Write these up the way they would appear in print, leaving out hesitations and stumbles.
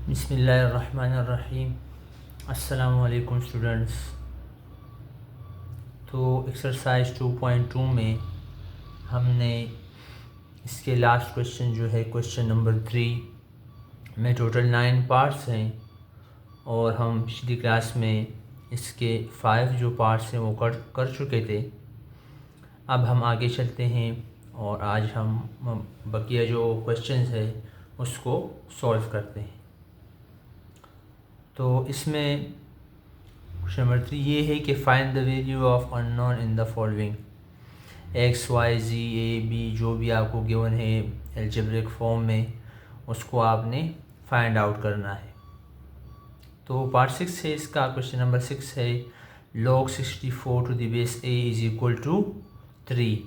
बिस्मिल्लाहिर्रहमानिर्रहीम। अस्सलामु अलैकुम स्टूडेंट्स। तो एक्सरसाइज 2.2 में हमने इसके लास्ट क्वेश्चन जो है क्वेश्चन नंबर 3 में टोटल 9 पार्ट्स हैं और हम पिछली क्लास में इसके 5 जो पार्ट्स हैं वो कर चुके थे। अब हम आगे चलते हैं और आज हम बकिया जो क्वेश्चंस है उसको सॉल्व करते हैं। तो इसमें क्वेश्चन नंबर 3 ये है कि find the value of unknown in the following. X Y Z A B जो भी आपको गिवन है एल्जेब्रिक फॉर्म में उसको आपने फाइंड आउट करना है। तो पार्ट 6 है इसका। क्वेश्चन नंबर 6 है log 64 to the base a is equal to 3।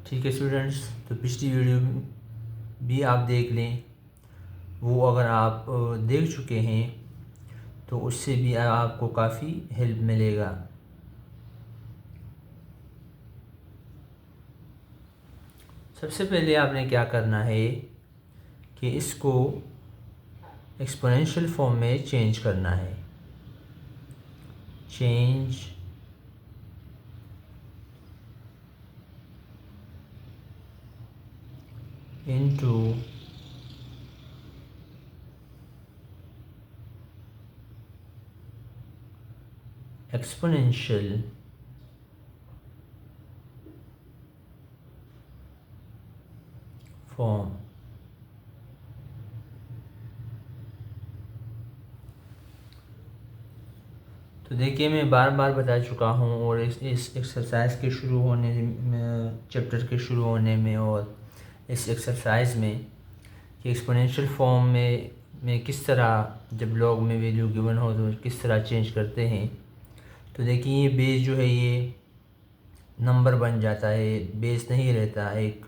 ठीक है स्टूडेंट्स, तो पिछली वीडियो भी आप देख लें, वो अगर आप देख चुके हैं तो उससे भी आपको काफ़ी हेल्प मिलेगा। सबसे पहले आपने क्या करना है कि इसको एक्सपोनेंशियल फॉर्म में चेंज करना है। Change into exponential form. तो देखिए, मैं बार बार बता चुका हूँ और इस एक्सरसाइज के शुरू होने में, चैप्टर के शुरू होने में और इस एक्सरसाइज में कि एक्सपोनेंशियल फॉर्म में किस तरह जब लॉग में वैल्यू गिवन हो तो किस तरह चेंज करते हैं। तो देखिए, ये बेस जो है ये नंबर बन जाता है, बेस नहीं रहता, एक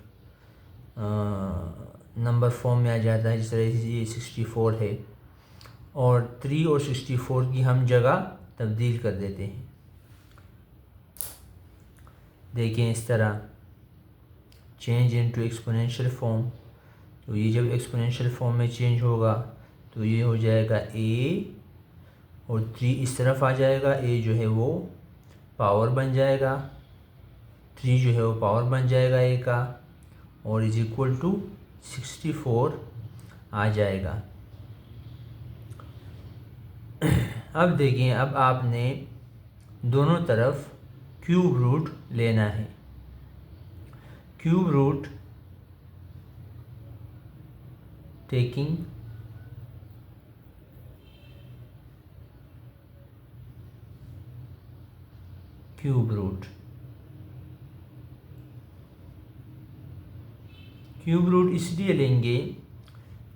नंबर फॉर्म में आ जाता है। जिस तरह से ये 64 है और 3 और 64 की हम जगह तब्दील कर देते हैं। देखिए इस तरह चेंज इनटू एक्सपोनेंशियल फॉर्म। तो ये जब एक्सपोनेंशियल फॉर्म में चेंज होगा तो ये हो जाएगा a और 3 इस तरफ आ जाएगा। a जो है वो पावर बन जाएगा, 3 जो है वो पावर बन जाएगा a का और इज इक्वल टू 64 आ जाएगा। अब देखिए, अब आपने दोनों तरफ क्यूब रूट लेना है। Cube root taking cube root. Cube root इसलिए लेंगे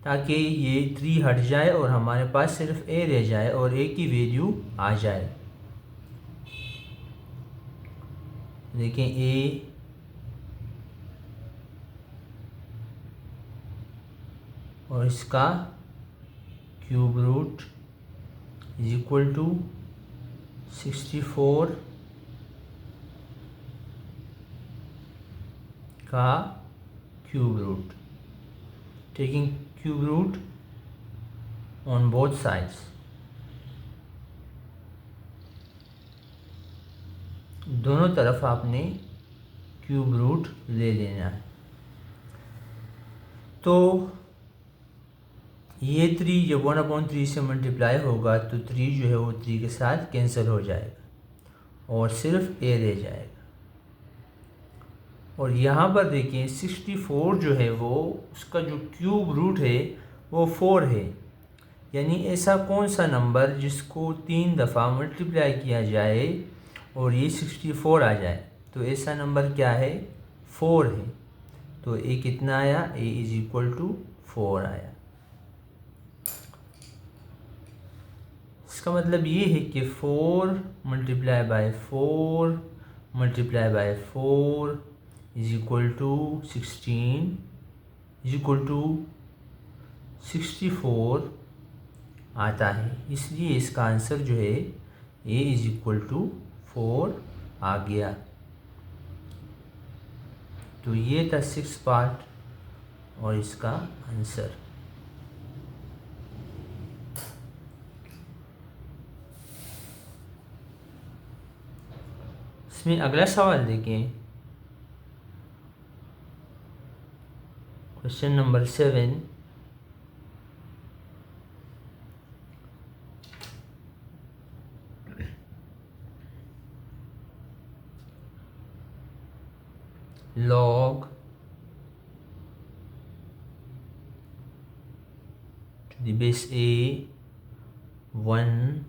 ताकि ये 3 हट जाए और हमारे पास सिर्फ a रह जाए और a की वैल्यू आ जाए। देखें a और इसका cube root is equal to 64 का cube root, taking cube root on both sides. दोनों तरफ आपने क्यूब रूट ले लेना है। तो ये 3 जब 1/3 से मल्टीप्लाई होगा तो 3 जो है वो 3 के साथ कैंसिल हो जाएगा और सिर्फ a रह जाएगा। और यहाँ पर देखिए 64 जो है वो उसका जो क्यूब रूट है वो 4 है। यानी ऐसा कौन सा नंबर जिसको 3 दफ़ा मल्टीप्लाई किया जाए और ये 64 आ जाए। तो ऐसा नंबर क्या है, 4 है। तो a कितना आया, a इज इक्वल टू 4 आया। इसका मतलब ये है कि 4 multiply by 4 multiply by 4 is equal to 16 is equal to 64 आता है। इसलिए इसका आंसर जो है a इज इक्वल टू 4 आ गया। तो ये था 6 पार्ट और इसका आंसर। इसमें अगला सवाल देखें, question number 7। log to the base a 1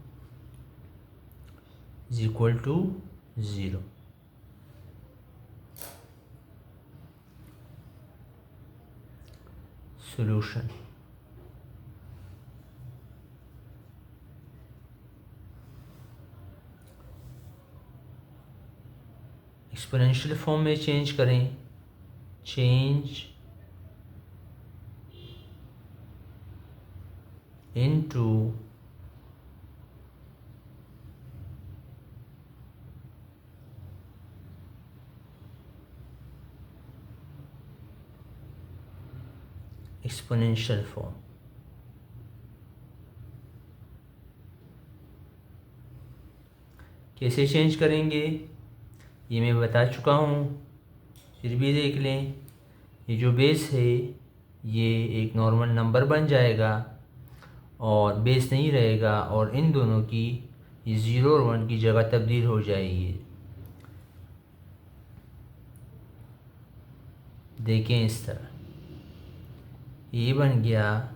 is equal to 0. Solution. Exponential form में चेंज करें, चेंज इनटू एक्सपोनेंशियल फॉर्म। कैसे चेंज करेंगे ये मैं बता चुका हूँ, फिर भी देख लें। ये जो बेस है ये एक नॉर्मल नंबर बन जाएगा और बेस नहीं रहेगा, और इन दोनों की ये 0 और 1 की जगह तब्दील हो जाएगी। देखें इस तरह ये बन गया,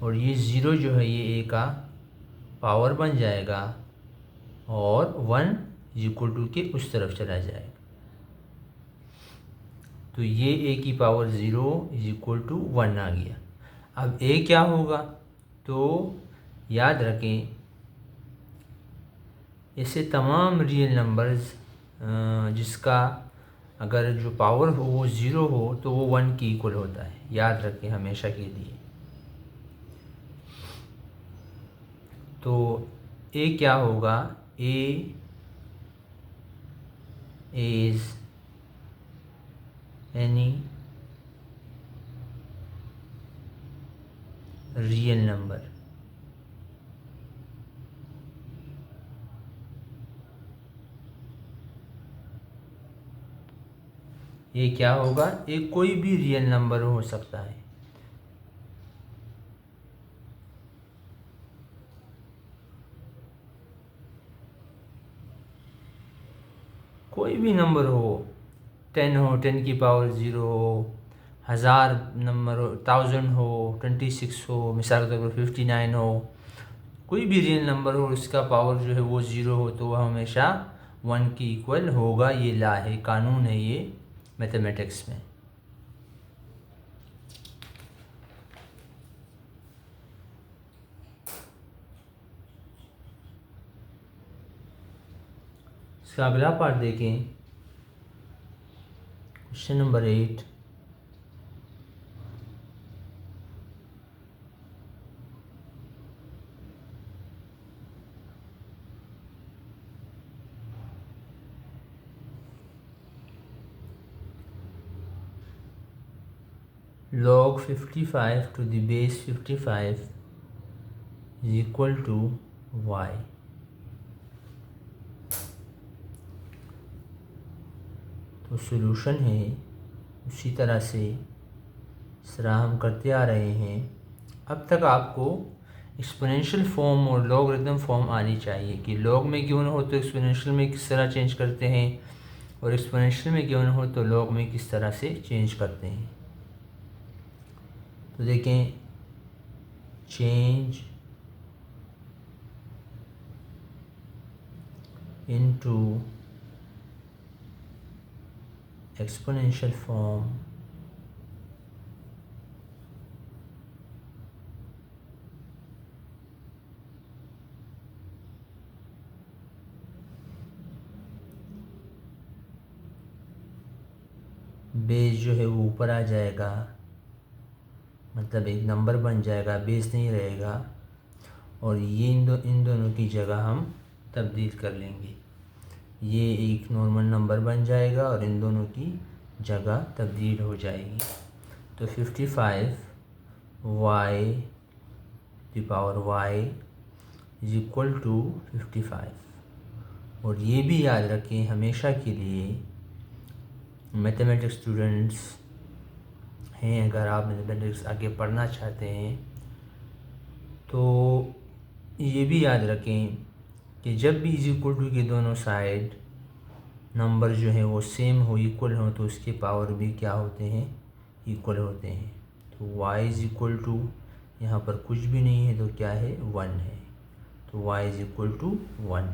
और ये 0 जो है ये a का पावर बन जाएगा, और 1 इक्वल टू के उस तरफ चला जाएगा। तो ये a की पावर 0 इज इक्वल टू 1 आ गया। अब a क्या होगा, तो याद रखें ऐसे तमाम रियल नंबर्स जिसका अगर जो पावर हो वो 0 हो तो वो 1 की इक्वल होता है, याद रखें हमेशा के लिए। तो a क्या होगा, a is any real number ये क्या होगा, एक कोई भी रियल नंबर हो सकता है। कोई भी नंबर हो, 10 हो, 10 की पावर 0 हो, 1000 नंबर हो, 1000 हो, 26 हो, मिसाल के तौर पर 59 हो, कोई भी रियल नंबर हो उसका पावर जो है वो 0 हो तो वह हमेशा 1 की इक्वल होगा। ये ला है, कानून है ये मैथमेटिक्स में। इसका अगला पार्ट देखें, question number 8। log 55 to the base 55 is equal to y। तो सॉल्यूशन है उसी तरह से इस तरह हम करते आ रहे हैं। अब तक आपको एक्सपोनेंशियल फॉर्म और लॉगरिथम फॉर्म आनी चाहिए कि लॉग में क्यों न हो तो एक्सपोनेंशियल में किस तरह चेंज करते हैं, और एक्सपोनेंशियल में क्यों न हो तो लॉग में किस तरह से चेंज करते हैं। तो देखें, change into exponential form base जो है वो ऊपर आ जाएगा, मतलब एक नंबर बन जाएगा, बेस नहीं रहेगा, और ये इन दोनों की जगह हम तब्दील कर लेंगे। ये एक नॉर्मल नंबर बन जाएगा और इन दोनों की जगह तब्दील हो जाएगी। तो 55 y the power y is equal to 55, और ये भी याद रखें हमेशा के लिए, मैथमेटिक्स स्टूडेंट्स हैं, अगर आप मैथमेटिक्स आगे पढ़ना चाहते हैं तो ये भी याद रखें कि जब भी इज इक्वल टू के दोनों साइड नंबर जो है वो सेम हो, इक्वल हो, तो उसके पावर भी क्या होते हैं, इक्वल होते हैं। तो y इज़ इक्वल टू, यहाँ पर कुछ भी नहीं है तो क्या है, 1 है, तो y इज़ इक्वल टू 1।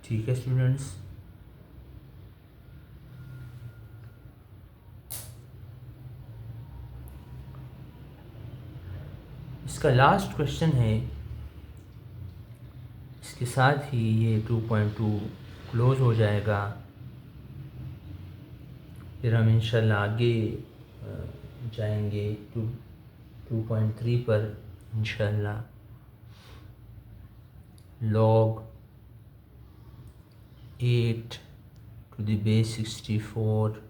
ठीक है स्टूडेंट्स, इसका लास्ट क्वेश्चन है, इसके साथ ही ये 2.2 क्लोज हो जाएगा। फिर हम इंशाल्लाह आगे जाएंगे 2.3 पर इंशाल्लाह। log 8 to the base 64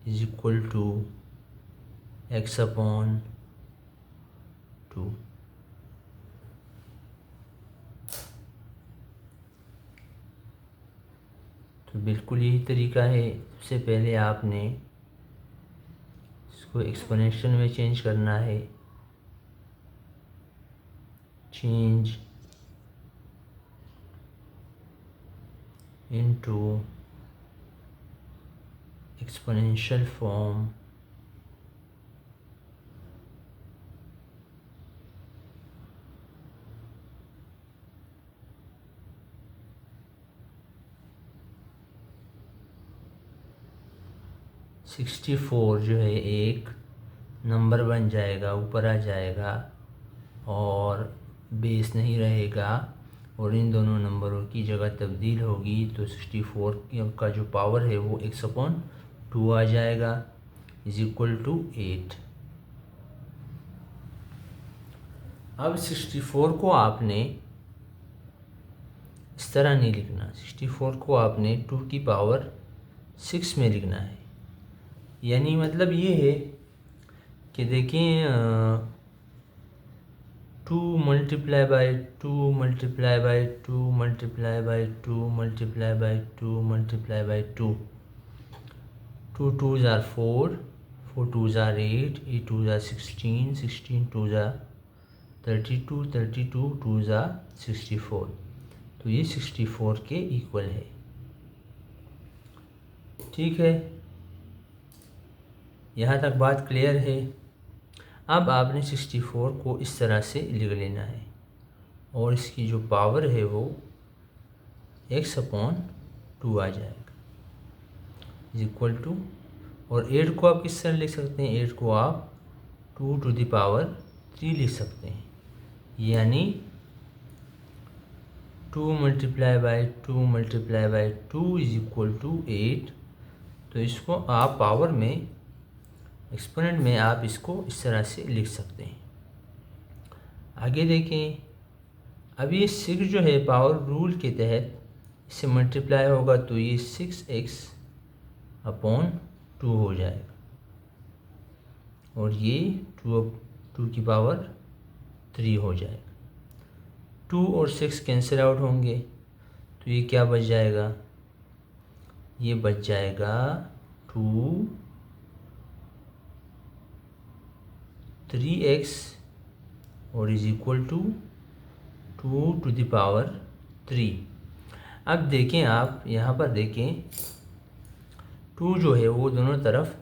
is equal to x upon 2। तो बिल्कुल यही तरीका है। सबसे पहले आपने इसको एक्सपोनेंशियल में चेंज करना है, change into exponential form, sixty four जो है एक नंबर बन जाएगा, ऊपर आ जाएगा और बेस नहीं रहेगा और इन दोनों नंबरों की जगह तब्दील होगी, तो 64 का जो पावर है वो x/2 आ जाएगा, इज इक्वल टू 8। अब 64 को आपने इस तरह नहीं लिखना, 64 को आपने 2 की पावर 6 में लिखना है। यानी मतलब ये है कि देखें 2 multiply by 2 multiply by 2 multiply by 2 multiply by 2 multiply by 2, 2 2s are 4, 4 2s are 8, 8 2s are 16, 16 2s are 32, 32 2s are 64। तो ये 64 के इक्वल है। ठीक है, यहाँ तक बात क्लियर है। अब आपने 64 को इस तरह से लिख लेना है और इसकी जो पावर है वो x/2 आ जाएगा, इज इक्वल टू, और 8 को आप किस तरह लिख सकते हैं, 8 को आप 2 to the power 3 लिख सकते हैं, यानी 2 multiply by 2 multiply by 2 is equal to 8। तो इसको आप पावर में, एक्सपोनेंट में आप इसको इस तरह से लिख सकते हैं। आगे देखें, अब ये 6 जो है पावर रूल के तहत इससे मल्टीप्लाई होगा तो ये 6x/2 हो जाएगा और ये 2 की पावर 3 हो जाएगा। 2 और 6 कैंसिल आउट होंगे तो ये क्या बच जाएगा, ये बच जाएगा 2 3x और is equal to 2 to the power 3। अब देखें, आप यहाँ पर देखें 2 जो है वो दोनों तरफ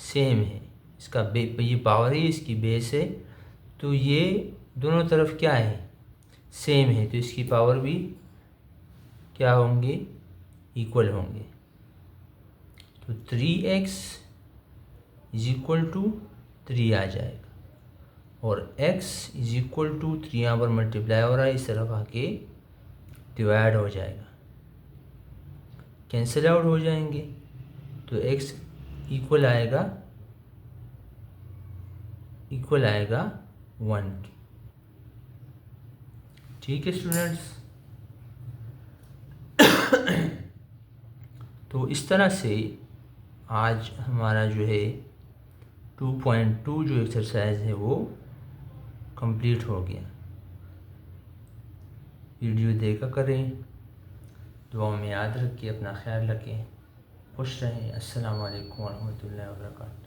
सेम है, इसका ये पावर है, इसकी बेस है, तो ये दोनों तरफ क्या है, सेम है, तो इसकी पावर भी क्या होंगे, इक्वल होंगे। तो 3x इज इक्वल टू 3 आ जाएगा और x इज इक्वल टू 3 यहाँ पर मल्टीप्लाई हो रहा है, इस तरफ आके डिवाइड हो जाएगा, कैंसिल आउट हो जाएंगे, तो x इक्वल आएगा 1 की। ठीक है स्टूडेंट्स, तो इस तरह से आज हमारा जो है 2.2 जो एक्सरसाइज है वो कंप्लीट हो गया। वीडियो देखा करें, दुआ में याद रखिए, अपना ख्याल रखें, खुश रहें। अस्सलाम वालेकुम व रहमतुल्लाहि व बरकातहू।